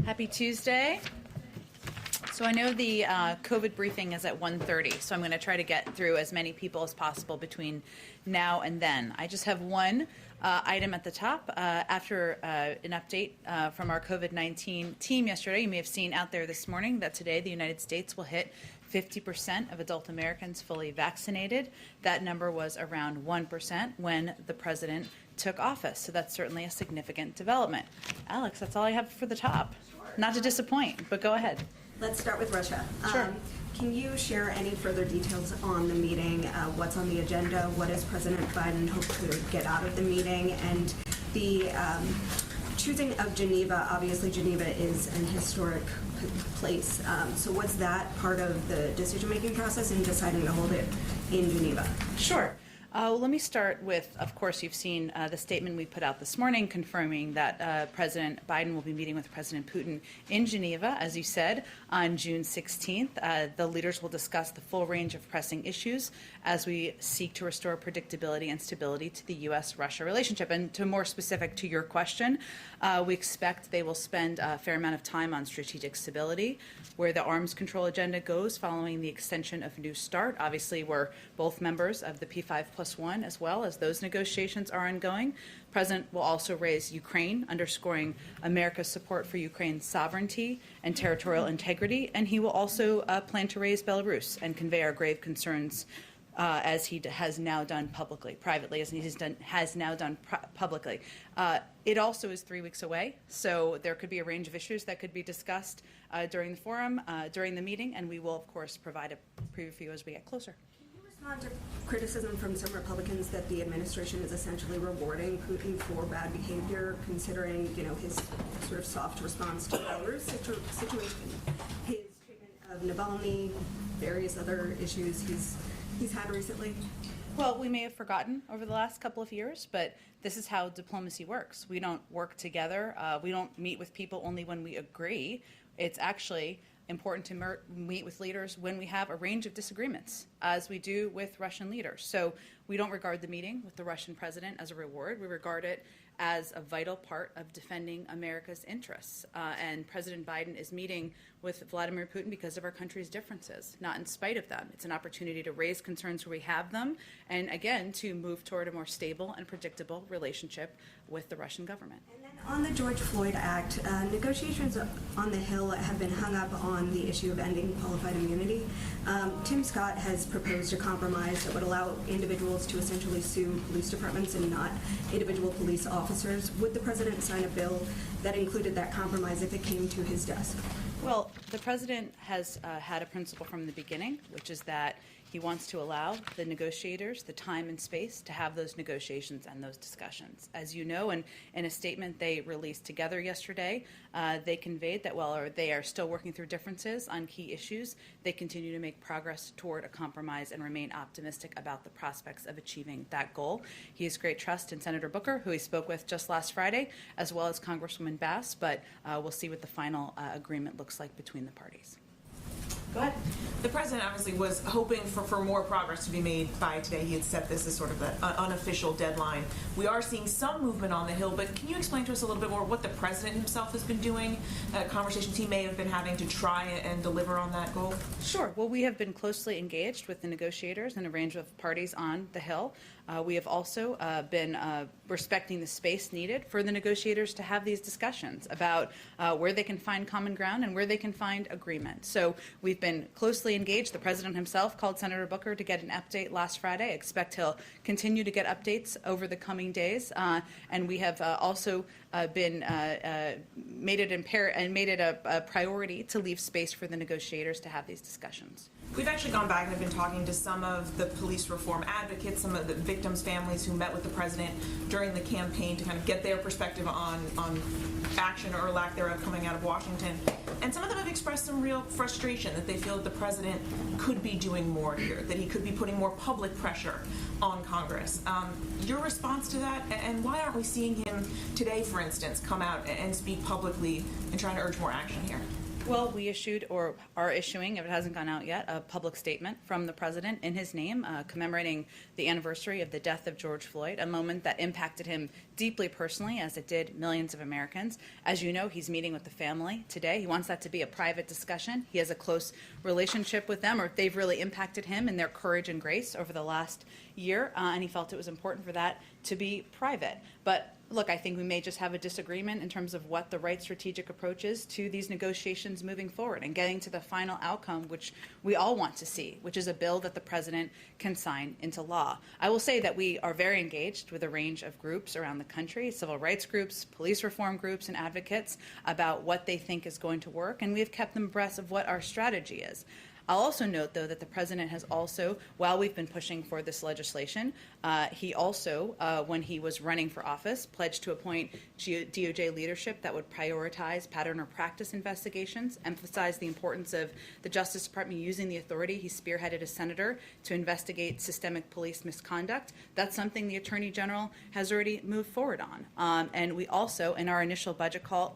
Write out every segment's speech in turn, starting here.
Happy Tuesday. So I know the COVID briefing is at 1:30, so I'm going to try to get through as many people as possible between now and then. I just have one item at the top. After an update from our COVID-19 team yesterday, you may have seen out there this morning that today the United States will hit 50% of adult Americans fully vaccinated. That number was around 1% when the president took office. So that's certainly a significant development. Alex, that's all I have for the top. Sure. Not to disappoint, but go ahead. Let's start with Russia. Sure. Can you share any further details on the meeting? What's on the agenda? What does President Biden hope to get out of the meeting? And the choosing of Geneva, obviously Geneva is an historic place. So what's that part of the decision-making process in deciding to hold it in Geneva? Sure. Well, let me start with, of course, you've seen the statement we put out this morning confirming that President Biden will be meeting with President Putin in Geneva, as you said, on June 16th. The leaders will discuss the full range of pressing issues as we seek to restore predictability and stability to the U.S.-Russia relationship. And to more specific to your question, we expect they will spend a fair amount of time on strategic stability, where the arms control agenda goes following the extension of New START. Obviously, we're both members of the P5+1 as well, as those negotiations are ongoing. The President will also raise Ukraine, underscoring America's support for Ukraine's sovereignty and territorial integrity. And he will also plan to raise Belarus and convey our grave concerns as he has now done publicly, privately, as he has now done publicly. It also is 3 weeks away, so there could be a range of issues that could be discussed during the forum, during the meeting, and we will, of course, provide a preview for you as we get closer. Can you respond to criticism from some Republicans that the administration is essentially rewarding Putin for bad behavior, considering, his sort of soft response to the Belarus situation, his treatment of Navalny, various other issues he's had recently? Well, we may have forgotten over the last couple of years, but this is how diplomacy works. We don't work together. We don't meet with people only when we agree. It's actually important to meet with leaders when we have a range of disagreements, as we do with Russian leaders. So we don't regard the meeting with the Russian president as a reward. We regard it as a vital part of defending America's interests. And President Biden is meeting with Vladimir Putin because of our country's differences, not in spite of them. It's an opportunity to raise concerns where we have them, and again, to move toward a more stable and predictable relationship with the Russian government. And then on the George Floyd Act, negotiations on the Hill have been hung up on the issue of ending qualified immunity. Tim Scott has proposed a compromise that would allow individuals to essentially sue police departments and not individual police officers. Would the president sign a bill that included that compromise if it came to his desk? Well, the president has had a principle from the beginning, which is that he wants to allow the negotiators the time and space to have those negotiations and those discussions. As you know, and in a statement they released together yesterday, they conveyed that while they are still working through differences on key issues, they continue to make progress toward a compromise and remain optimistic about the prospects of achieving that goal. He has great trust in Senator Booker, who he spoke with just last Friday, as well as Congresswoman Bass, but we'll see what the final agreement looks like between the parties. Go ahead. The president obviously was hoping for more progress to be made by today. He had set this as sort of an unofficial deadline. We are seeing some movement on the Hill, but can you explain to us a little bit more what the president himself has been doing, conversations he may have been having to try and deliver on that goal? Sure. Well, we have been closely engaged with the negotiators and a range of parties on the Hill. We have also been respecting the space needed for the negotiators to have these discussions about where they can find common ground and where they can find agreement. So we've been closely engaged. The president himself called Senator Booker to get an update last Friday. I expect he'll continue to get updates over the coming days. And we have also been made it a priority to leave space for the negotiators to have these discussions. We've actually gone back and have been talking to some of the police reform advocates, some of the victims' families who met with the president during the campaign to kind of get their perspective on action or lack thereof coming out of Washington. And some of them have expressed some real frustration that they feel that the president could be doing more here, that he could be putting more public pressure on Congress. Your response to that, and why aren't we seeing him today, for instance, come out and speak publicly and trying to urge more action here? Well, we issued, or are issuing, if it hasn't gone out yet, a public statement from the president in his name commemorating the anniversary of the death of George Floyd, a moment that impacted him deeply personally, as it did millions of Americans. As you know, he's meeting with the family today. He wants that to be a private discussion. He has a close relationship with them, or they've really impacted him in their courage and grace over the last year, and he felt it was important for that to be private. But look, I think we may just have a disagreement in terms of what the right strategic approach is to these negotiations moving forward and getting to the final outcome, which we all want to see, which is a bill that the president can sign into law. I will say that we are very engaged with a range of groups around the country, civil rights groups, police reform groups, and advocates about what they think is going to work, and we have kept them abreast of what our strategy is. I'll also note, though, that the president has also, while we've been pushing for this legislation, he also, when he was running for office, pledged to appoint DOJ leadership that would prioritize pattern or practice investigations, emphasize the importance of the Justice Department using the authority he spearheaded as senator to investigate systemic police misconduct. That's something the Attorney General has already moved forward on. And we also, in our initial budget calls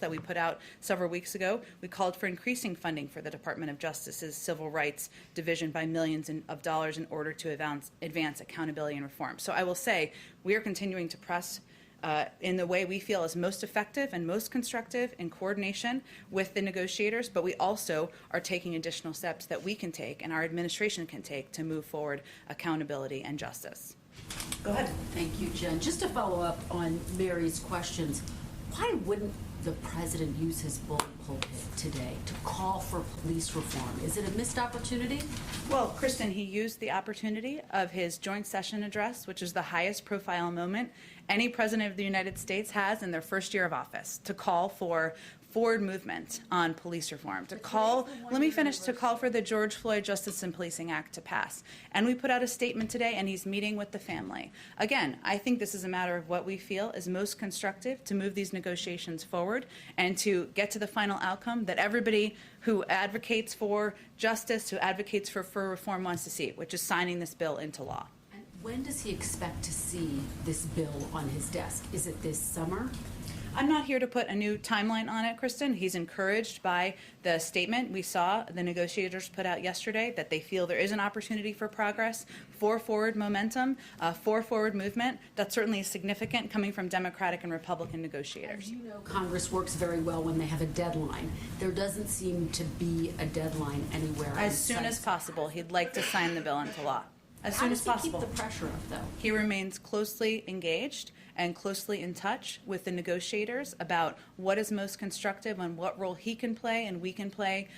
that we put out several weeks ago, we called for increasing funding for the Department of Justice's Civil Rights Division by millions of dollars in order to advance accountability and reform. So I will say we are continuing to press in the way we feel is most effective and most constructive in coordination with the negotiators, but we also are taking additional steps that we can take and our administration can take to move forward accountability and justice. Go ahead. Thank you, Jen. Just to follow up on Mary's questions, why wouldn't the president use his bully pulpit today to call for police reform? Is it a missed opportunity? Well, Kristen, he used the opportunity of his joint session address, which is the highest profile moment any president of the United States has in their first year of office, to call for forward movement on police reform, to call for the George Floyd Justice and Policing Act to pass. And we put out a statement today, and he's meeting with the family. Again, I think this is a matter of what we feel is most constructive to move these negotiations forward and to get to the final outcome that everybody who advocates for justice, who advocates for reform wants to see, which is signing this bill into law. And when does he expect to see this bill on his desk? Is it this summer? I'm not here to put a new timeline on it, Kristen. He's encouraged by the statement we saw the negotiators put out yesterday, that they feel there is an opportunity for progress, for forward momentum, for forward movement. That certainly is significant coming from Democratic and Republican negotiators. As you know, Congress works very well when they have a deadline. There doesn't seem to be a deadline anywhere. As soon as possible, he'd like to sign the bill into law. As soon as possible. How does he keep the pressure up, though? He remains closely engaged and closely in touch with the negotiators about what is most constructive and what role he can play and we can play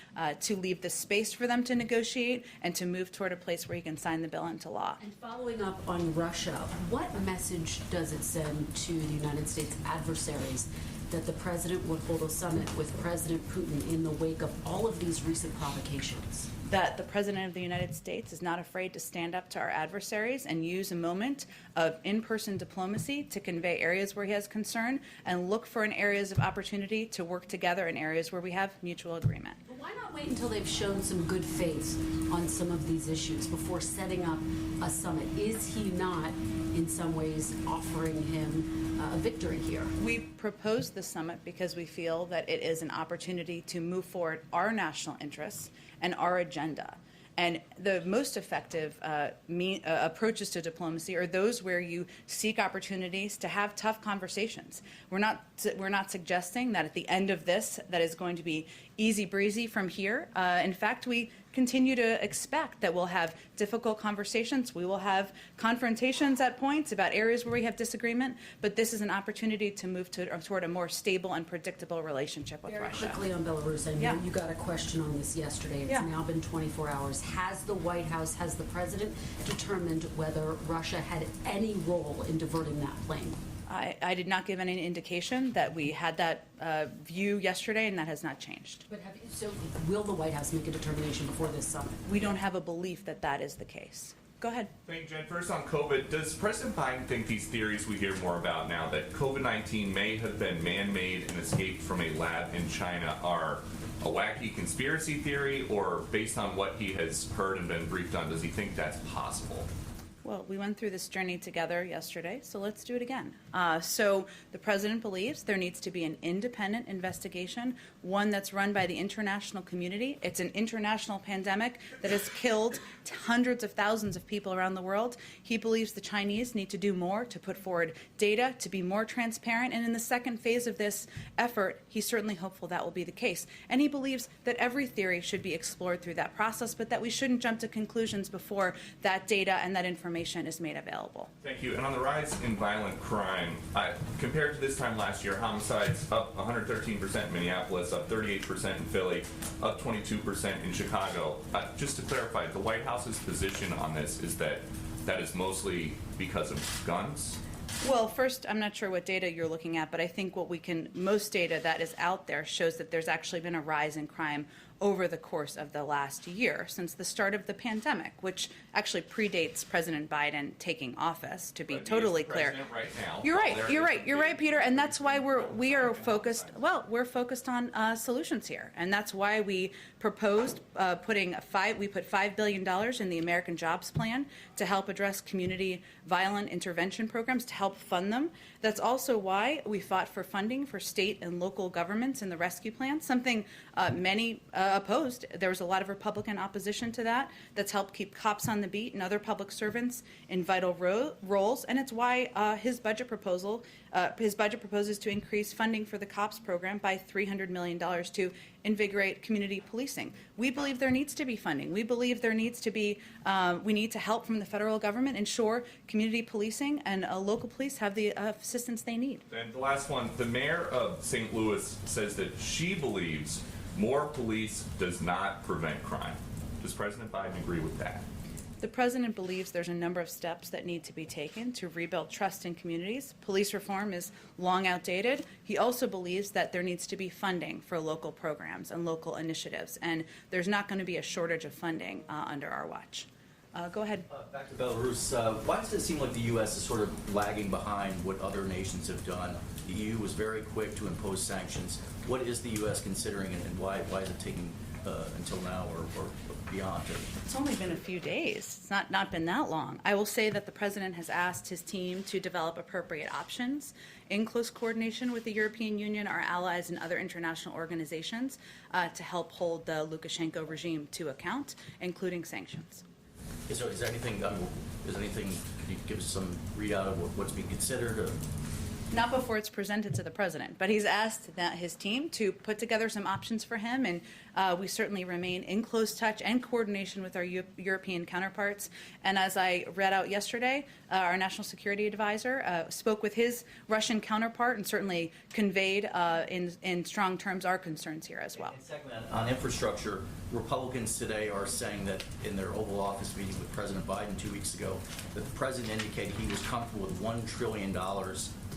to leave the space for them to negotiate and to move toward a place where he can sign the bill into law. And following up on Russia, what message does it send to the United States adversaries that the president would hold a summit with President Putin in the wake of all of these recent provocations? That the President of the United States is not afraid to stand up to our adversaries and use a moment of in-person diplomacy to convey areas where he has concern and look for areas of opportunity to work together in areas where we have mutual agreement. But why not wait until they've shown some good faith on some of these issues before setting up a summit? Is he not, in some ways, offering him a victory here? We proposed the summit because we feel that it is an opportunity to move forward our national interests and our agenda. And the most effective approaches to diplomacy are those where you seek opportunities to have tough conversations. We're not suggesting that at the end of this that is going to be easy breezy from here. In fact, we continue to expect that we'll have difficult conversations. We will have confrontations at points about areas where we have disagreement, but this is an opportunity to move toward a more stable and predictable relationship with Russia. Very quickly on Belarus, I know you got a question on this yesterday. It's now been 24 hours. Has the White House, has the president determined whether Russia had any role in diverting that plane? I did not give any indication that we had that view yesterday, and that has not changed. But so will the White House make a determination before this summit? We don't have a belief that that is the case. Go ahead. Thank you, Jen. First on COVID, does President Biden think these theories we hear more about now, that COVID-19 may have been man-made and escaped from a lab in China, are a wacky conspiracy theory, or based on what he has heard and been briefed on, does he think that's possible? Well, we went through this journey together yesterday, so let's do it again. So the president believes there needs to be an independent investigation, one that's run by the international community. It's an international pandemic that has killed hundreds of thousands of people around the world. He believes the Chinese need to do more to put forward data, to be more transparent. And in the second phase of this effort, he's certainly hopeful that will be the case. And he believes that every theory should be explored through that process, but that we shouldn't jump to conclusions before that data and that information is made available. Thank you. And on the rise in violent crime, compared to this time last year, homicides up 113% in Minneapolis, up 38% in Philly, up 22% in Chicago. Just to clarify, the White House's position on this is that that is mostly because of guns? Well, first, I'm not sure what data you're looking at, but I think most data that is out there shows that there's actually been a rise in crime over the course of the last year, since the start of the pandemic, which actually predates President Biden taking office, to be totally clear. Right now, You're right, Peter, and that's why we are focused. Well, we're focused on solutions here, and that's why we proposed we put $5 billion in the American Jobs Plan to help address community violent intervention programs, to help fund them. That's also why we fought for funding for state and local governments in the rescue plan, something many opposed. There was a lot of Republican opposition to that. That's helped keep cops on the beat and other public servants in vital roles, and it's why his budget proposes to increase funding for the COPS program by $300 million to invigorate community policing. We believe there needs to be funding. We believe there needs to be, we need to help from the federal government ensure community policing and local police have the assistance they need. And the last one, the mayor of St. Louis says that she believes more police does not prevent crime. Does President Biden agree with that? The president believes there's a number of steps that need to be taken to rebuild trust in communities. Police reform is long outdated. He also believes that there needs to be funding for local programs and local initiatives, and there's not going to be a shortage of funding under our watch. Go ahead. Back to Belarus. Why does it seem like the U.S. is sort of lagging behind what other nations have done? The EU was very quick to impose sanctions. What is the U.S. considering, and why is it taking until now or beyond? It's only been a few days. It's not been that long. I will say that the president has asked his team to develop appropriate options in close coordination with the European Union, our allies, and other international organizations to help hold the Lukashenko regime to account, including sanctions. Is there anything? Can you give us some readout of what's being considered? Not before it's presented to the president, but he's asked his team to put together some options for him, and we certainly remain in close touch and coordination with our European counterparts. And as I read out yesterday, our national security advisor spoke with his Russian counterpart and certainly conveyed in strong terms our concerns here as well. And secondly, on infrastructure, Republicans today are saying that in their Oval Office meeting with President Biden 2 weeks ago, that the president indicated he was comfortable with $1 trillion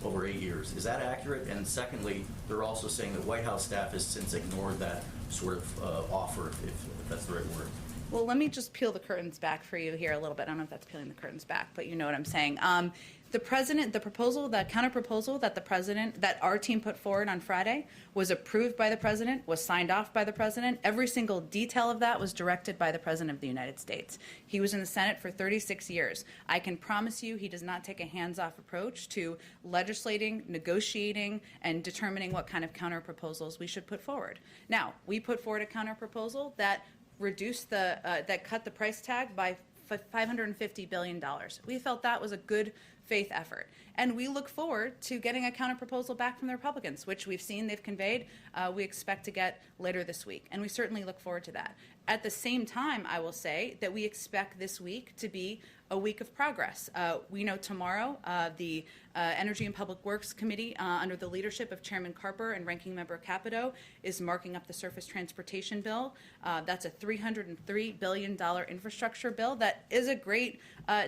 over 8 years. Is that accurate? And secondly, they're also saying that White House staff has since ignored that sort of offer, if that's the right word. Well, let me just peel the curtains back for you here a little bit. I don't know if that's peeling the curtains back, but you know what I'm saying. The counter proposal that our team put forward on Friday was approved by the president, was signed off by the president. Every single detail of that was directed by the president of the United States. He was in the Senate for 36 years. I can promise you he does not take a hands-off approach to legislating, negotiating, and determining what kind of counter proposals we should put forward. Now, we put forward a counter proposal that that cut the price tag by $550 billion. We felt that was a good faith effort. And we look forward to getting a counterproposal back from the Republicans, which we've seen they've conveyed we expect to get later this week. And we certainly look forward to that. At the same time, I will say that we expect this week to be a week of progress. We know tomorrow the Energy and Public Works Committee, under the leadership of Chairman Carper and Ranking Member Capito, is marking up the Surface Transportation Bill. That's a $303 billion infrastructure bill that is a great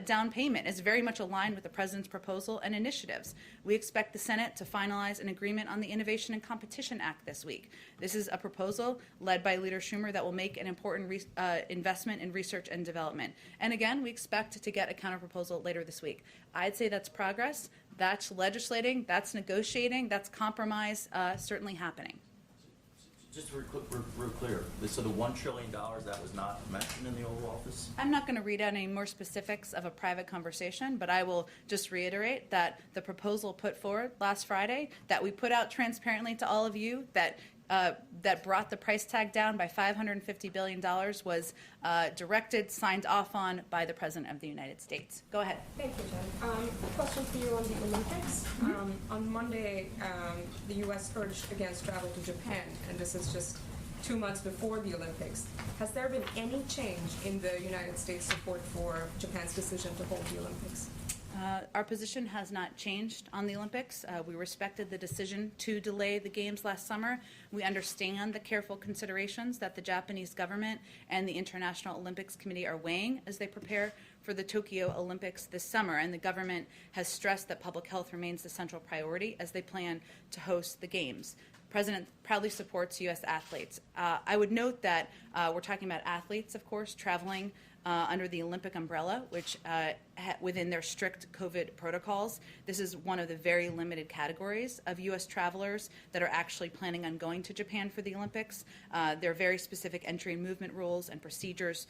down payment. It's very much aligned with the president's proposal and initiatives. We expect the Senate to finalize an agreement on the Innovation and Competition Act this week. This is a proposal led by Leader Schumer that will make an important investment in research and development. And again, we expect to get a counterproposal later this week. I'd say that's progress. That's legislating. That's negotiating. That's compromise certainly happening. Just real clear, so the $1 trillion, that was not mentioned in the Oval Office? I'm not going to read out any more specifics of a private conversation, but I will just reiterate that the proposal put forward last Friday, that we put out transparently to all of you, that brought the price tag down by $550 billion was directed, signed off on by the President of the United States. Go ahead. Thank you, Jen. Question for you on the Olympics. On Monday, the U.S. urged against travel to Japan, and this is just 2 months before the Olympics. Has there been any change in the United States support for Japan's decision to hold the Olympics? Our position has not changed on the Olympics. We respected the decision to delay the games last summer. We understand the careful considerations that the Japanese government and the International Olympics Committee are weighing as they prepare for the Tokyo Olympics this summer, and the government has stressed that public health remains the central priority as they plan to host the games. The President proudly supports U.S. athletes. I would note that we're talking about athletes, of course, traveling under the Olympic umbrella, which within their strict COVID protocols. This is one of the very limited categories of U.S. travelers that are actually planning on going to Japan for the Olympics. There are very specific entry and movement rules and procedures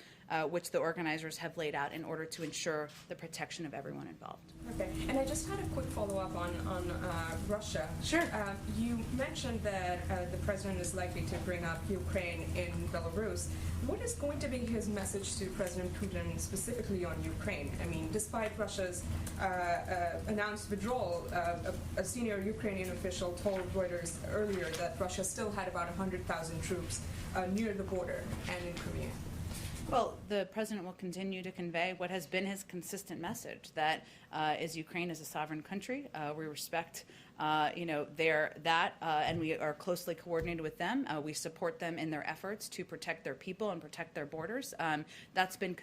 which the organizers have laid out in order to ensure the protection of everyone involved. Okay, and I just had a quick follow-up on Russia. Sure. You mentioned that the president is likely to bring up Ukraine in Belarus. What is going to be his message to President Putin specifically on Ukraine? I mean, despite Russia's announced withdrawal, a senior Ukrainian official told Reuters earlier that Russia still had about 100,000 troops near the border and in Crimea. Well, the president will continue to convey what has been his consistent message, that is Ukraine is a sovereign country. We respect, and we are closely coordinated with them. We support them in their efforts to protect their people and protect their borders. That's been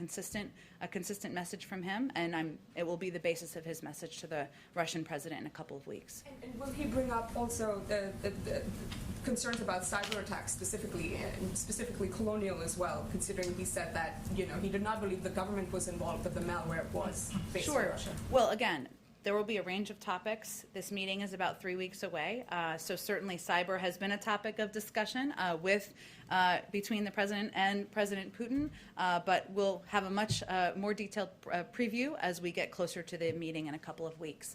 a consistent message from him, and it will be the basis of his message to the Russian president in a couple of weeks. And will he bring up also the concerns about cyber attacks specifically, and specifically Colonial as well, considering he said that, he did not believe the government was involved, but the malware was based in Russia? Well, again, there will be a range of topics. This meeting is about 3 weeks away, so certainly cyber has been a topic of discussion between the president and President Putin, but we'll have a much more detailed preview as we get closer to the meeting in a couple of weeks.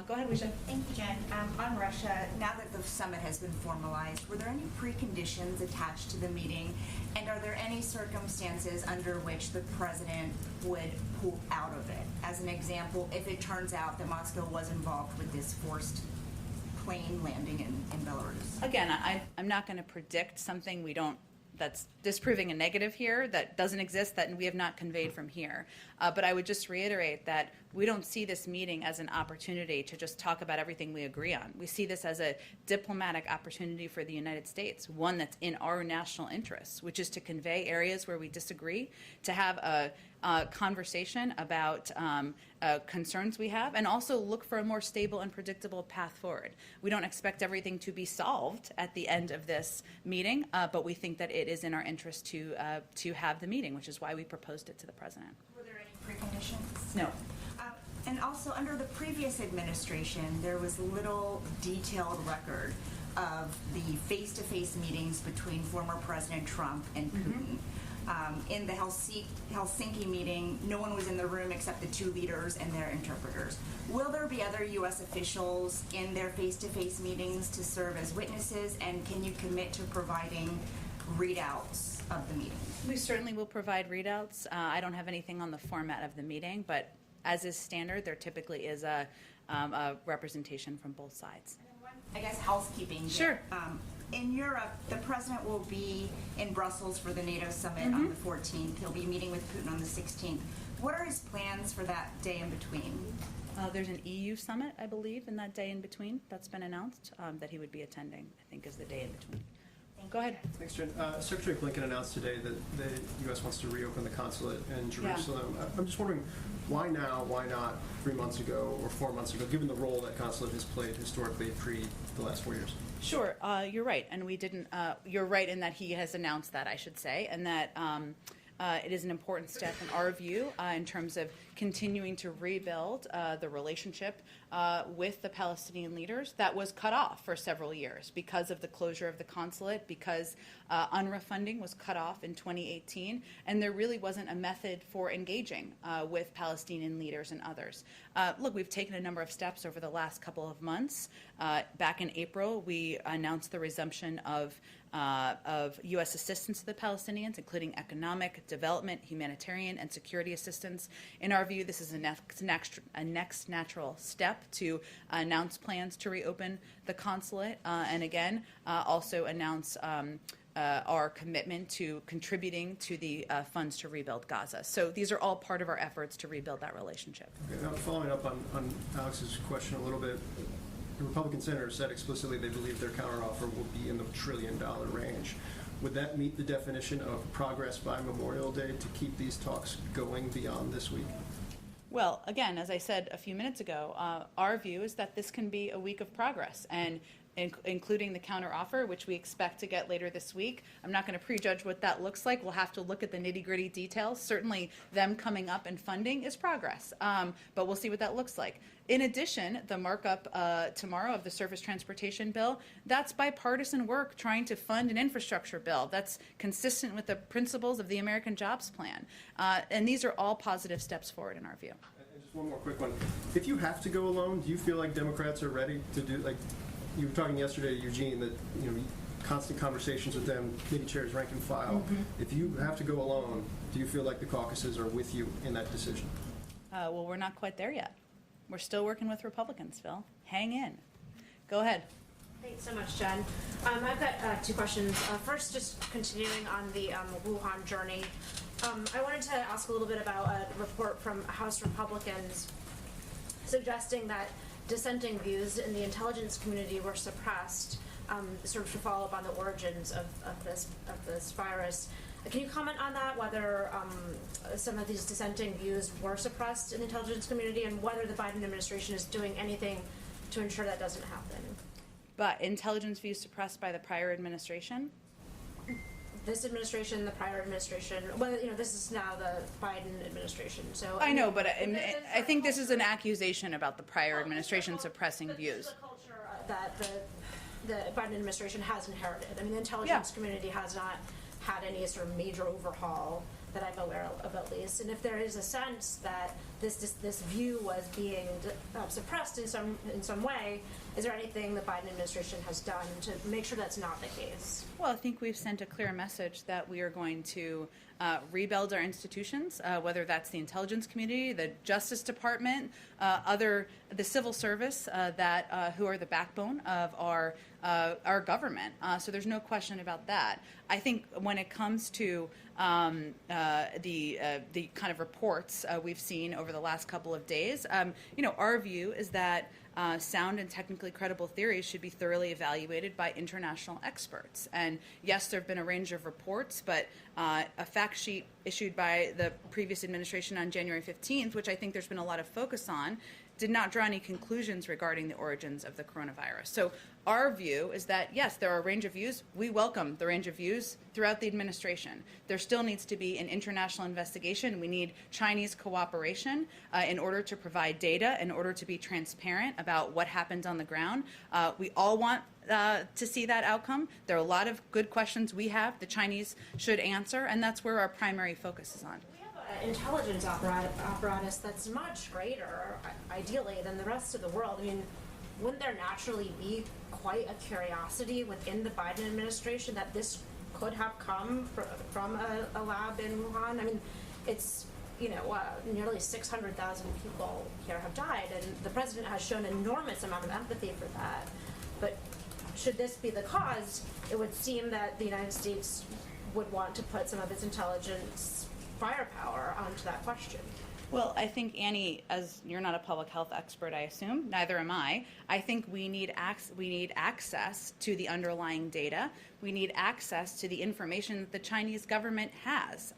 Go ahead, Wisha. Thank you, Jen. On Russia, now that the summit has been formalized, were there any preconditions attached to the meeting, and are there any circumstances under which the president would pull out of it? As an example, if it turns out that Moscow was involved with this forced plane landing in Belarus. Again, I'm not going to predict something that's disproving a negative here that doesn't exist, that we have not conveyed from here. But I would just reiterate that we don't see this meeting as an opportunity to just talk about everything we agree on. We see this as a diplomatic opportunity for the United States, one that's in our national interests, which is to convey areas where we disagree, to have a conversation about concerns we have, and also look for a more stable and predictable path forward. We don't expect everything to be solved at the end of this meeting, but we think that it is in our interest to have the meeting, which is why we proposed it to the president. Were there any preconditions? No. And also, under the previous administration, there was little detailed record of the face-to-face meetings between former President Trump and Putin. In the Helsinki meeting, no one was in the room except the two leaders and their interpreters. Will there be other U.S. officials in their face-to-face meetings to serve as witnesses, and can you commit to providing readouts of the meeting? We certainly will provide readouts. I don't have anything on the format of the meeting, but as is standard, there typically is a representation from both sides. I guess housekeeping. Sure. In Europe, the president will be in Brussels for the NATO summit on the 14th. He'll be meeting with Putin on the 16th. What are his plans for that day in between? There's an EU summit, I believe, in that day in between. That's been announced that he would be attending, I think, is the day in between. Go ahead. Thanks, Jen. Secretary Blinken announced today that the U.S. wants to reopen the consulate in Jerusalem. Yeah. I'm just wondering, why now? Why not 3 months ago or 4 months ago, given the role that consulate has played historically pre the last 4 years? Sure, you're right, and we didn't. You're right in that he has announced that, I should say, and that it is an important step in our view in terms of continuing to rebuild the relationship with the Palestinian leaders that was cut off for several years because of the closure of the consulate, because UNRWA funding was cut off in 2018, and there really wasn't a method for engaging with Palestinian leaders and others. Look, we've taken a number of steps over the last couple of months. Back in April, we announced the resumption of U.S. assistance to the Palestinians, including economic, development, humanitarian, and security assistance. In our view, this is a next natural step to announce plans to reopen the consulate, and again, also announce our commitment to contributing to the funds to rebuild Gaza. So these are all part of our efforts to rebuild that relationship. Okay, now following up on Alex's question a little bit, the Republican senators said explicitly they believe their counteroffer will be in the $1 trillion range. Would that meet the definition of progress by Memorial Day to keep these talks going beyond this week? Well, again, as I said a few minutes ago, our view is that this can be a week of progress, and including the counteroffer, which we expect to get later this week. I'm not going to prejudge what that looks like. We'll have to look at the nitty-gritty details. Certainly, them coming up and funding is progress, but we'll see what that looks like. In addition, the markup tomorrow of the surface transportation bill, that's bipartisan work trying to fund an infrastructure bill that's consistent with the principles of the American Jobs Plan. And these are all positive steps forward in our view. And just one more quick one. If you have to go alone, do you feel like Democrats are ready to do, like, you were talking yesterday to Eugene that, you know, constant conversations with them, committee chairs, rank and file. Mm-hmm. If you have to go alone, do you feel like the caucuses are with you in that decision? Well, we're not quite there yet. We're still working with Republicans, Phil. Hang in. Go ahead. Thanks so much, Jen. I've got two questions. First, just continuing on the Wuhan journey, I wanted to ask a little bit about a report from House Republicans suggesting that dissenting views in the intelligence community were suppressed, sort of to follow up on the origins of this virus. Can you comment on that, whether some of these dissenting views were suppressed in the intelligence community, and whether the Biden administration is doing anything to ensure that doesn't happen? But intelligence views suppressed by the prior administration? This administration, the prior administration, well, you know, this is now the Biden administration. So I know, but I think this is an accusation about the prior administration suppressing views. This is the culture that the Biden administration has inherited. I mean, the intelligence community has not had any sort of major overhaul that I'm aware of, at least. And if there is a sense that this view was being suppressed in some way, is there anything the Biden administration has done to make sure that's not the case? Well, I think we've sent a clear message that we are going to rebuild our institutions, whether that's the intelligence community, the Justice Department, the civil service who are the backbone of our government. So there's no question about that. I think when it comes to the kind of reports we've seen over the last couple of days, our view is that sound and technically credible theories should be thoroughly evaluated by international experts. And yes, there have been a range of reports, but a fact sheet issued by the previous administration on January 15th, which I think there's been a lot of focus on, did not draw any conclusions regarding the origins of the coronavirus. So our view is that, yes, there are a range of views. We welcome the range of views throughout the administration. There still needs to be an international investigation. We need Chinese cooperation in order to provide data, in order to be transparent about what happens on the ground. We all want to see that outcome. There are a lot of good questions we have the Chinese should answer, and that's where our primary focus is on. Intelligence apparatus that's much greater, ideally, than the rest of the world. I mean, wouldn't there naturally be quite a curiosity within the Biden administration that this could have come from a lab in Wuhan? I mean, it's, nearly 600,000 people here have died, and the president has shown an enormous amount of empathy for that. But should this be the cause, it would seem that the United States would want to put some of its intelligence firepower onto that question. Well, I think, Annie, as you're not a public health expert, I assume, neither am I think we need access to the underlying data. We need access to the information that the Chinese government has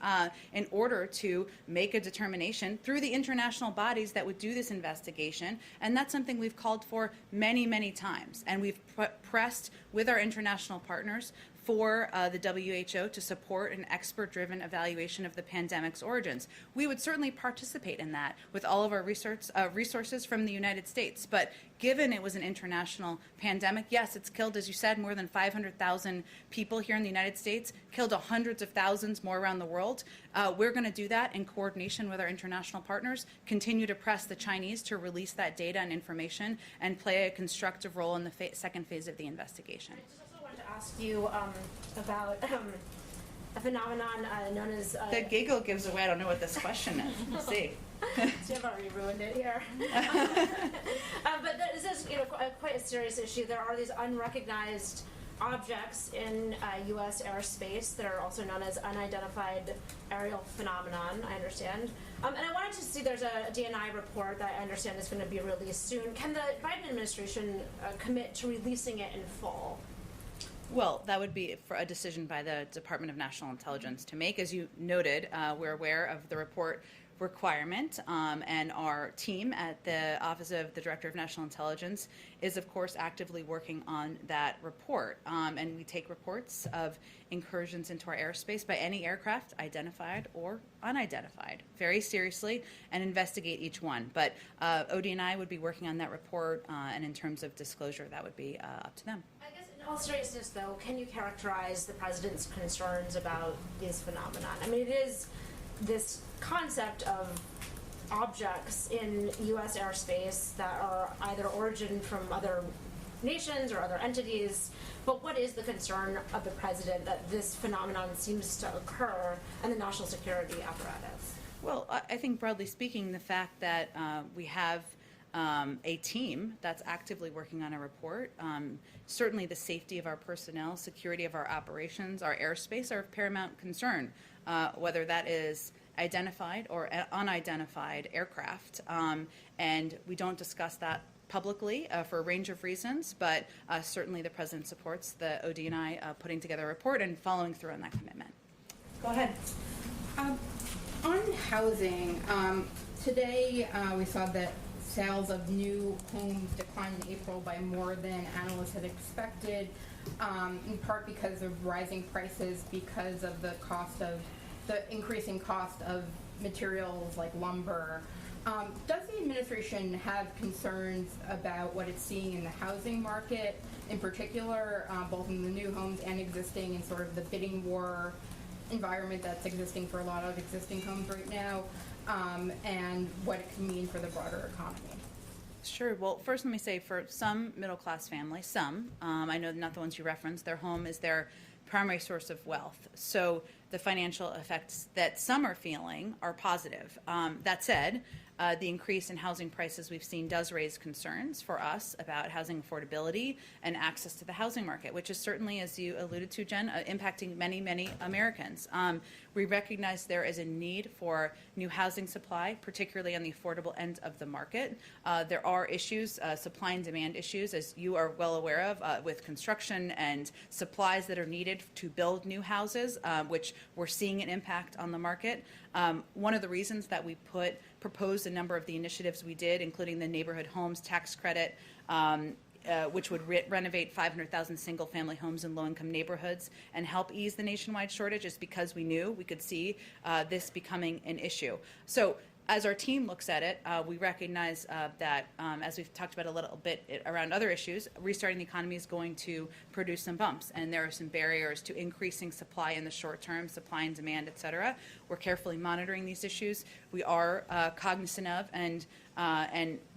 in order to make a determination through the international bodies that would do this investigation. And that's something we've called for many, many times. And we've pressed with our international partners for the WHO to support an expert-driven evaluation of the pandemic's origins. We would certainly participate in that with all of our resources from the United States. But given it was an international pandemic, yes, it's killed, as you said, more than 500,000 people here in the United States, killed hundreds of thousands more around the world. We're going to do that in coordination with our international partners, continue to press the Chinese to release that data and information, and play a constructive role in the second phase of the investigation. I just also wanted to ask you about a phenomenon known as... The giggle gives away, I don't know what this question is. We'll see. I've already ruined it here. But this is quite a serious issue. There are these unrecognized objects in U.S. airspace that are also known as unidentified aerial phenomenon, I understand. And I wanted to see, there's a DNI report that I understand is going to be released soon. Can the Biden administration commit to releasing it in full? Well, that would be for a decision by the Department of National Intelligence to make. As you noted, we're aware of the report requirement, and our team at the Office of the Director of National Intelligence is, of course, actively working on that report. And we take reports of incursions into our airspace by any aircraft, identified or unidentified, very seriously and investigate each one. But ODNI would be working on that report, and in terms of disclosure, that would be up to them. I guess in all seriousness, though, can you characterize the president's concerns about these phenomenon? I mean, it is this concept of objects in U.S. airspace that are either origin from other nations or other entities, but what is the concern of the president that this phenomenon seems to occur in the national security apparatus? Well, I think broadly speaking, the fact that we have a team that's actively working on a report, certainly the safety of our personnel, security of our operations, our airspace are of paramount concern, whether that is identified or unidentified aircraft. And we don't discuss that publicly for a range of reasons, but certainly the president supports the ODNI putting together a report and following through on that commitment. Go ahead. On housing, today we saw that sales of new homes declined in April by more than analysts had expected, in part because of rising prices, because of the increasing cost of materials like lumber. Does the administration have concerns about what it's seeing in the housing market, in particular, both in the new homes and existing, and sort of the bidding war environment that's existing for a lot of existing homes right now, and what it can mean for the broader economy? Sure. Well, first let me say for some middle-class families, I know not the ones you referenced, their home is their primary source of wealth. So the financial effects that some are feeling are positive. That said, the increase in housing prices we've seen does raise concerns for us about housing affordability and access to the housing market, which is certainly, as you alluded to, Jen, impacting many, many Americans. We recognize there is a need for new housing supply, particularly on the affordable end of the market. There are issues, supply and demand issues, as you are well aware of, with construction and supplies that are needed to build new houses, which we're seeing an impact on the market. One of the reasons that we proposed a number of the initiatives we did, including the neighborhood homes tax credit, which would renovate 500,000 single-family homes in low-income neighborhoods and help ease the nationwide shortage, is because we knew we could see this becoming an issue. So as our team looks at it, we recognize that, as we've talked about a little bit around other issues, restarting the economy is going to produce some bumps, and there are some barriers to increasing supply in the short term, supply and demand, et cetera. We're carefully monitoring these issues. We are cognizant of and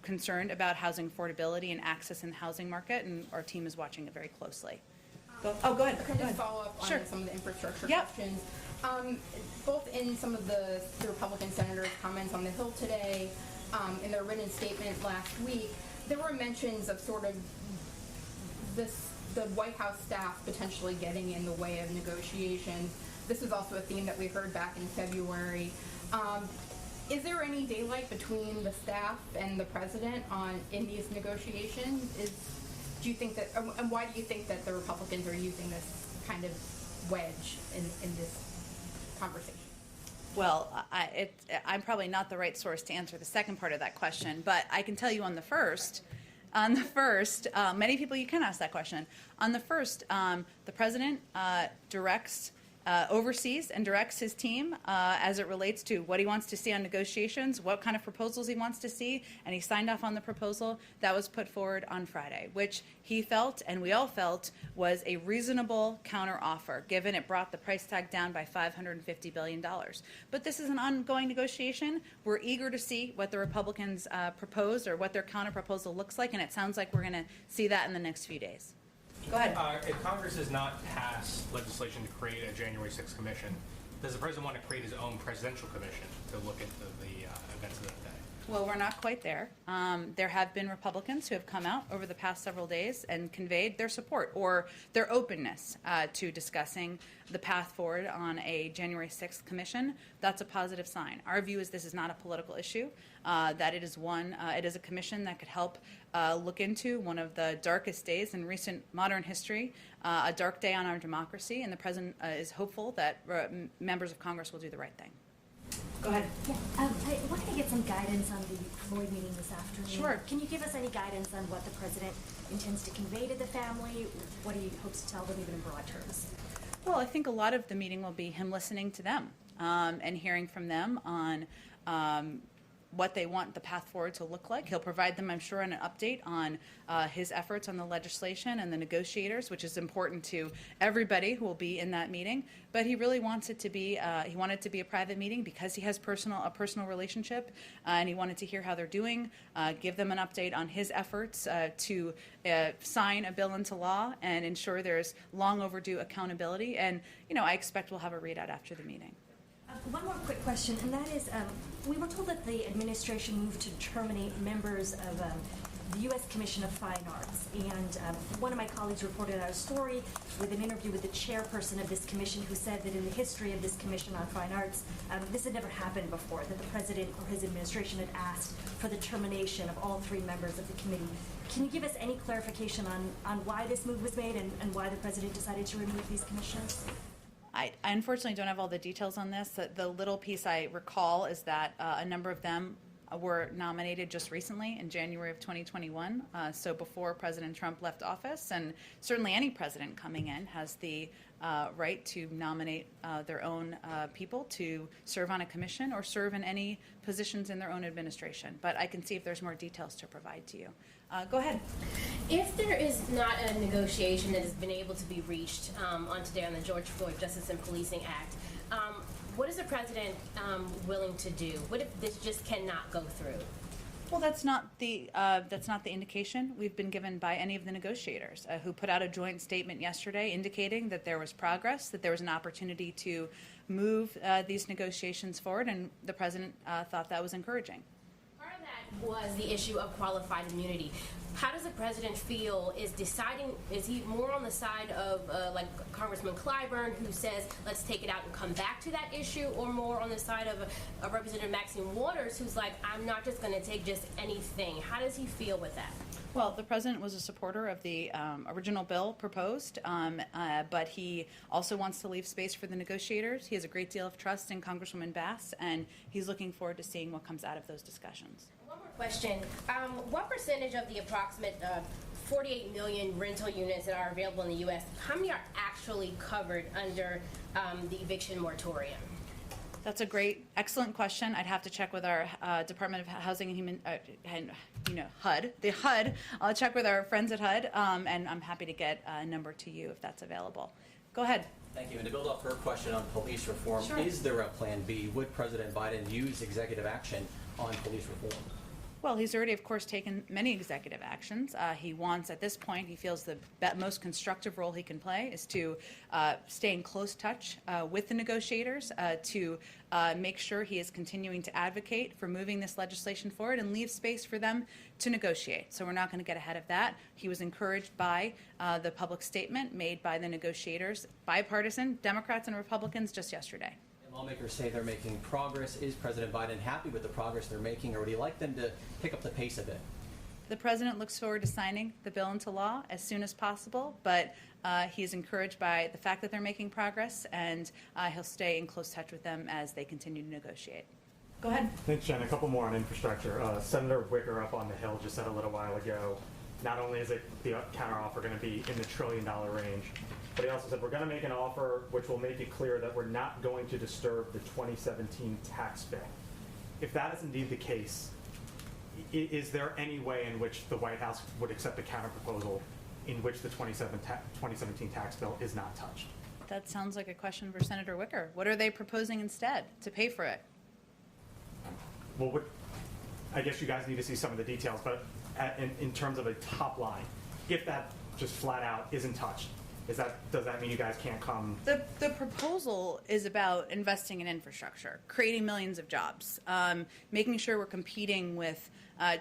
concerned about housing affordability and access in the housing market, and our team is watching it very closely. Go ahead. Can I just follow up on some of the infrastructure questions? Both in some of the Republican senators' comments on the Hill today, in their written statement last week, there were mentions of sort of the White House staff potentially getting in the way of negotiations. This is also a theme that we heard back in February. Is there any daylight between the staff and the president in these negotiations? Do you think that, and why do you think that the Republicans are using this kind of wedge in this conversation? Well, I'm probably not the right source to answer the second part of that question, but I can tell you on the first, On the first, many people, you can ask that question. On the first, the president oversees and directs his team as it relates to what he wants to see on negotiations, what kind of proposals he wants to see, and he signed off on the proposal that was put forward on Friday, which he felt, and we all felt, was a reasonable counteroffer, given it brought the price tag down by $550 billion. But this is an ongoing negotiation. We're eager to see what the Republicans propose or what their counterproposal looks like, and it sounds like we're going to see that in the next few days. Go ahead. If Congress does not pass legislation to create a January 6th commission, does the president want to create his own presidential commission to look into the events of that day? Well, we're not quite there. There have been Republicans who have come out over the past several days and conveyed their support or their openness to discussing the path forward on a January 6th commission. That's a positive sign. Our view is this is not a political issue, that it is a commission that could help look into one of the darkest days in recent modern history, a dark day on our democracy, and the president is hopeful that members of Congress will do the right thing. Go ahead. Yeah, I wanted to get some guidance on the Floyd meeting this afternoon. Sure. Can you give us any guidance on what the president intends to convey to the family? What he hopes to tell them, even in broad terms? Well, I think a lot of the meeting will be him listening to them and hearing from them on what they want the path forward to look like. He'll provide them, I'm sure, an update on his efforts on the legislation and the negotiators, which is important to everybody who will be in that meeting. But he really wants it to be, he wanted it to be a private meeting because he has a personal relationship, and he wanted to hear how they're doing, give them an update on his efforts to sign a bill into law and ensure there's long overdue accountability. And, I expect we'll have a readout after the meeting. One more quick question, and that is, we were told that the administration moved to terminate members of the U.S. Commission of Fine Arts, and one of my colleagues reported out a story with an interview with the chairperson of this commission who said that in the history of this Commission on Fine Arts, this had never happened before, that the president or his administration had asked for the termination of all 3 members of the committee. Can you give us any clarification on why this move was made and why the president decided to remove these commissioners? I unfortunately don't have all the details on this. The little piece I recall is that a number of them were nominated just recently in January of 2021, so before President Trump left office. And certainly any president coming in has the right to nominate their own people to serve on a commission or serve in any positions in their own administration. But I can see if there's more details to provide to you. Go ahead. If there is not a negotiation that has been able to be reached on today on the George Floyd Justice and Policing Act, what is the president willing to do? What if this just cannot go through? Well, that's not the indication we've been given by any of the negotiators who put out a joint statement yesterday indicating that there was progress, that there was an opportunity to move these negotiations forward, and the president thought that was encouraging. Part of that was the issue of qualified immunity. How does the president feel is he more on the side of like Congressman Clyburn, who says let's take it out and come back to that issue, or more on the side of Representative Maxine Waters, who's like, I'm not just going to take just anything? How does he feel with that? Well, the president was a supporter of the original bill proposed, but he also wants to leave space for the negotiators. He has a great deal of trust in Congresswoman Bass, and he's looking forward to seeing what comes out of those discussions. One more question. What percentage of the approximate 48 million rental units that are available in the U.S., how many are actually covered under the eviction moratorium? That's a great, excellent question. I'd have to check with our Department of Housing and Human, HUD, the HUD. I'll check with our friends at HUD, and I'm happy to get a number to you if that's available. Go ahead. Thank you. And to build off her question on police reform, Sure. Is there a plan B? Would President Biden use executive action on police reform? Well, he's already, of course, taken many executive actions. He wants, at this point, he feels the most constructive role he can play is to stay in close touch with the negotiators, to make sure he is continuing to advocate for moving this legislation forward and leave space for them to negotiate. So we're not going to get ahead of that. He was encouraged by the public statement made by the negotiators, bipartisan, Democrats and Republicans, just yesterday. Lawmakers say they're making progress. Is President Biden happy with the progress they're making, or would he like them to pick up the pace a bit? The president looks forward to signing the bill into law as soon as possible, but he's encouraged by the fact that they're making progress, and he'll stay in close touch with them as they continue to negotiate. Go ahead. Thanks, Jen. A couple more on infrastructure. Senator Wicker up on the Hill just said a little while ago not only is it the counteroffer going to be in the $1 trillion range, but he also said we're going to make an offer which will make it clear that we're not going to disturb the 2017 tax bill. If that is indeed the case, is there any way in which the White House would accept a counterproposal in which the 2017 tax bill is not touched? That sounds like a question for Senator Wicker. What are they proposing instead to pay for it? Well, I guess you guys need to see some of the details, but in terms of a top line, if that just flat out isn't touched, does that mean you guys can't come? The proposal is about investing in infrastructure, creating millions of jobs, making sure we're competing with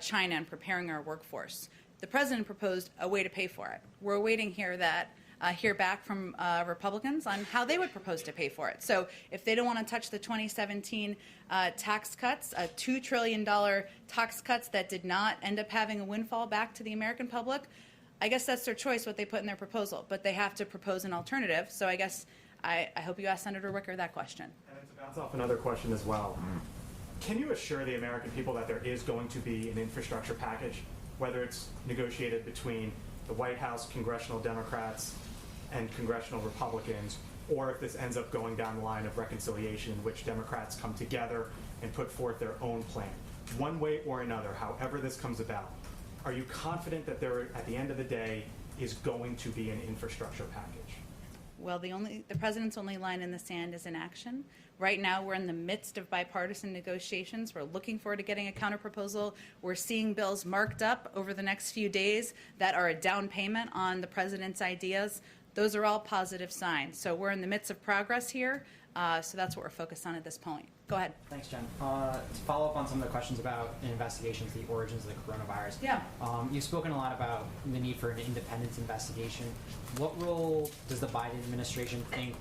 China and preparing our workforce. The president proposed a way to pay for it. We're waiting hear back from Republicans on how they would propose to pay for it. So if they don't want to touch the 2017 tax cuts, $2 trillion tax cuts that did not end up having a windfall back to the American public, I guess that's their choice what they put in their proposal. But they have to propose an alternative. So I guess I hope you ask Senator Wicker that question. And then to bounce off another question as well, can you assure the American people that there is going to be an infrastructure package, whether it's negotiated between the White House, congressional Democrats, and congressional Republicans, or if this ends up going down the line of reconciliation in which Democrats come together and put forth their own plan? One way or another, however this comes about, are you confident that there, at the end of the day, is going to be an infrastructure package? Well, the president's only line in the sand is inaction. Right now, we're in the midst of bipartisan negotiations. We're looking forward to getting a counterproposal. We're seeing bills marked up over the next few days that are a down payment on the president's ideas. Those are all positive signs. So we're in the midst of progress here. So that's what we're focused on at this point. Go ahead. Thanks, Jen. To follow up on some of the questions about investigations, the origins of the coronavirus. Yeah. You've spoken a lot about the need for an independent investigation. What role does the Biden administration think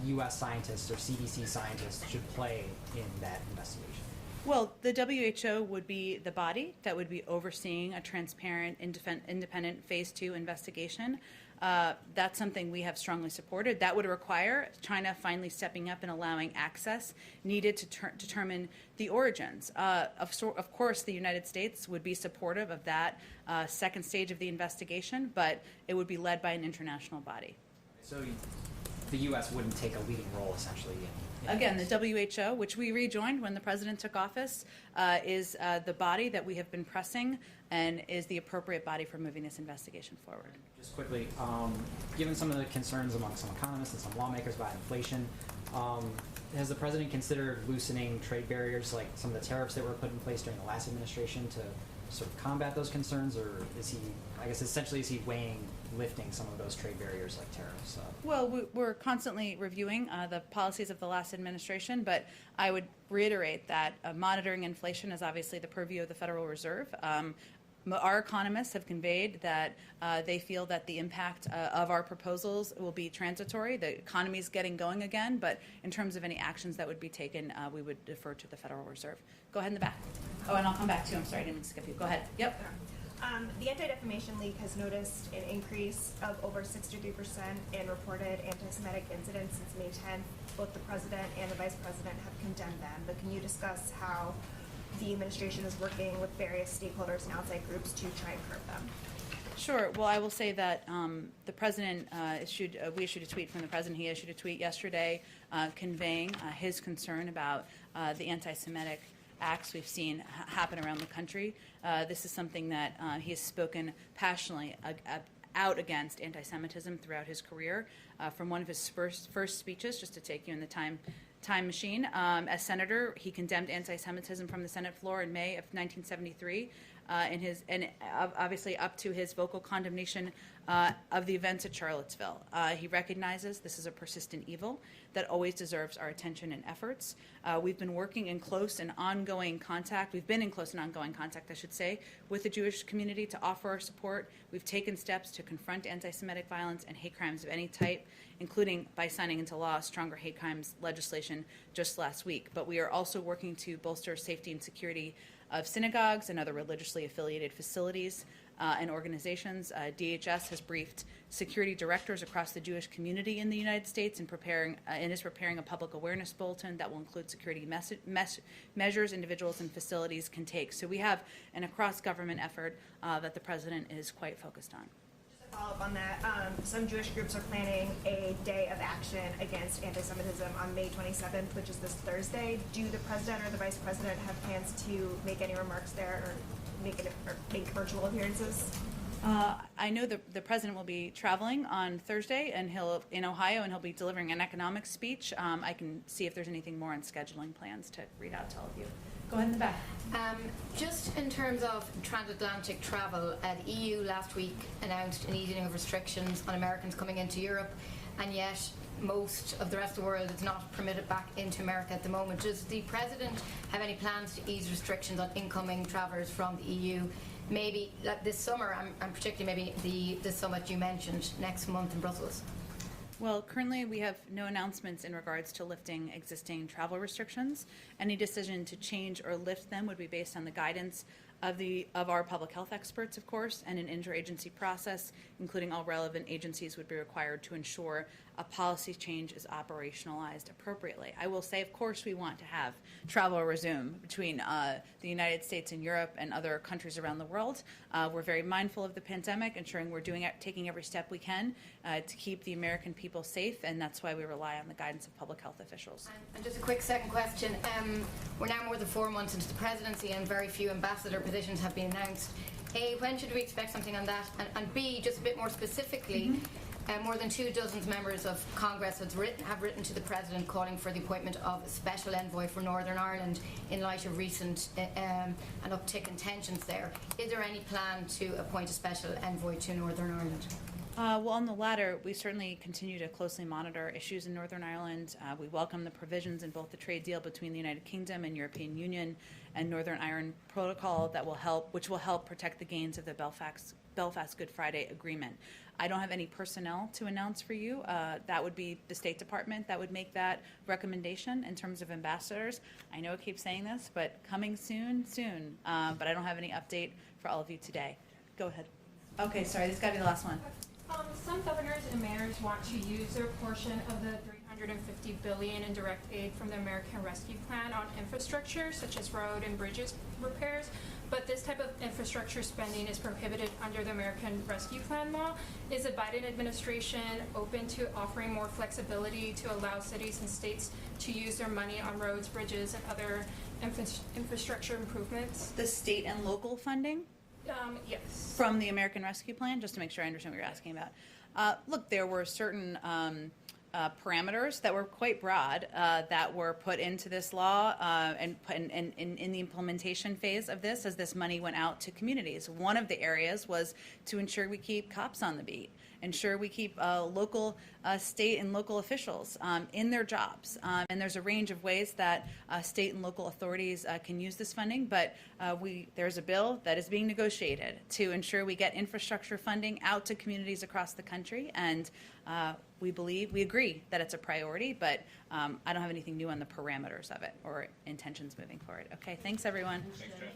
U.S. scientists or CDC scientists should play in that investigation? Well, the WHO would be the body that would be overseeing a transparent, independent phase 2 investigation. That's something we have strongly supported. That would require China finally stepping up and allowing access needed to determine the origins. Of course, the United States would be supportive of that second stage of the investigation, but it would be led by an international body. So the U.S. wouldn't take a leading role, essentially, in Again, the WHO, which we rejoined when the president took office, is the body that we have been pressing and is the appropriate body for moving this investigation forward. Just quickly, given some of the concerns among some economists and some lawmakers about inflation, has the president considered loosening trade barriers like some of the tariffs that were put in place during the last administration to sort of combat those concerns, or is he, I guess essentially, is he weighing lifting some of those trade barriers like tariffs? Well, we're constantly reviewing the policies of the last administration, but I would reiterate that monitoring inflation is obviously the purview of the Federal Reserve. Our economists have conveyed that they feel that the impact of our proposals will be transitory. The economy is getting going again, but in terms of any actions that would be taken, we would defer to the Federal Reserve. Go ahead in the back. Oh, and I'll come back to you. I'm sorry, I didn't mean to skip you. Go ahead. Yep. The Anti-Defamation League has noticed an increase of over 63% in reported anti-Semitic incidents since May 10th. Both the president and the vice president have condemned them, but can you discuss how the administration is working with various stakeholders and outside groups to try and curb them? Sure. Well, I will say that the president we issued a tweet from the president. He issued a tweet yesterday conveying his concern about the anti-Semitic acts we've seen happen around the country. This is something that he has spoken passionately out against anti-Semitism throughout his career. From one of his first speeches, just to take you in the time machine, as senator, he condemned anti-Semitism from the Senate floor in May of 1973. And obviously up to his vocal condemnation of the events at Charlottesville. He recognizes this is a persistent evil that always deserves our attention and efforts. We've been working in close and ongoing contact. We've been in close and ongoing contact, I should say, with the Jewish community to offer our support. We've taken steps to confront anti-Semitic violence and hate crimes of any type, including by signing into law stronger hate crimes legislation just last week. But we are also working to bolster safety and security of synagogues and other religiously affiliated facilities. and organizations. DHS has briefed security directors across the Jewish community in the United States and is preparing a public awareness bulletin that will include security measures individuals and facilities can take. So we have an across-government effort that the president is quite focused on. Just to follow up on that, some Jewish groups are planning a day of action against anti-Semitism on May 27th, which is this Thursday. Do the president or the vice president have plans to make any remarks there or make virtual appearances? I know the president will be traveling on Thursday, and in Ohio, and he'll be delivering an economic speech. I can see if there's anything more on scheduling plans to read out to all of you. Go ahead in the back. Just in terms of transatlantic travel, the EU last week announced an easing of restrictions on Americans coming into Europe, and yet most of the rest of the world is not permitted back into America at the moment. Does the president have any plans to ease restrictions on incoming travellers from the EU? Maybe this summer, and particularly maybe the summit you mentioned next month in Brussels? Well, currently we have no announcements in regards to lifting existing travel restrictions. Any decision to change or lift them would be based on the guidance of our public health experts, of course, and an interagency process, including all relevant agencies, would be required to ensure a policy change is operationalized appropriately. I will say, of course, we want to have travel resume between the United States and Europe and other countries around the world. We're very mindful of the pandemic, ensuring we're taking every step we can to keep the American people safe, and that's why we rely on the guidance of public health officials. And just a quick second question. We're now more than 4 months into the presidency, and very few ambassador positions have been announced. A, when should we expect something on that? And B, just a bit more specifically, more than 24 members of Congress have written to the President calling for the appointment of a special envoy for Northern Ireland in light of recent an uptick in tensions there. Is there any plan to appoint a special envoy to Northern Ireland? Well, on the latter, we certainly continue to closely monitor issues in Northern Ireland. We welcome the provisions in both the trade deal between the United Kingdom and European Union and Northern Ireland Protocol which will help protect the gains of the Belfast Good Friday Agreement. I don't have any personnel to announce for you. That would be the State Department that would make that recommendation in terms of ambassadors. I know I keep saying this, but coming soon. But I don't have any update for all of you today. Go ahead. Okay, sorry, this has got to be the last one. Some governors and mayors want to use their portion of the $350 billion in direct aid from the American Rescue Plan on infrastructure, such as road and bridges repairs. But this type of infrastructure spending is prohibited under the American Rescue Plan law. Is the Biden administration open to offering more flexibility to allow cities and states to use their money on roads, bridges, and other infrastructure improvements? The state and local funding? Yes. From the American Rescue Plan, just to make sure I understand what you're asking about. Look, there were certain parameters that were quite broad that were put into this law and in the implementation phase of this as this money went out to communities. One of the areas was to ensure we keep cops on the beat, ensure we keep local, state and local officials in their jobs. And there's a range of ways that state and local authorities can use this funding, but there's a bill that is being negotiated to ensure we get infrastructure funding out to communities across the country. And we agree that it's a priority, but I don't have anything new on the parameters of it or intentions moving forward. Okay, thanks everyone. Thanks, Jen.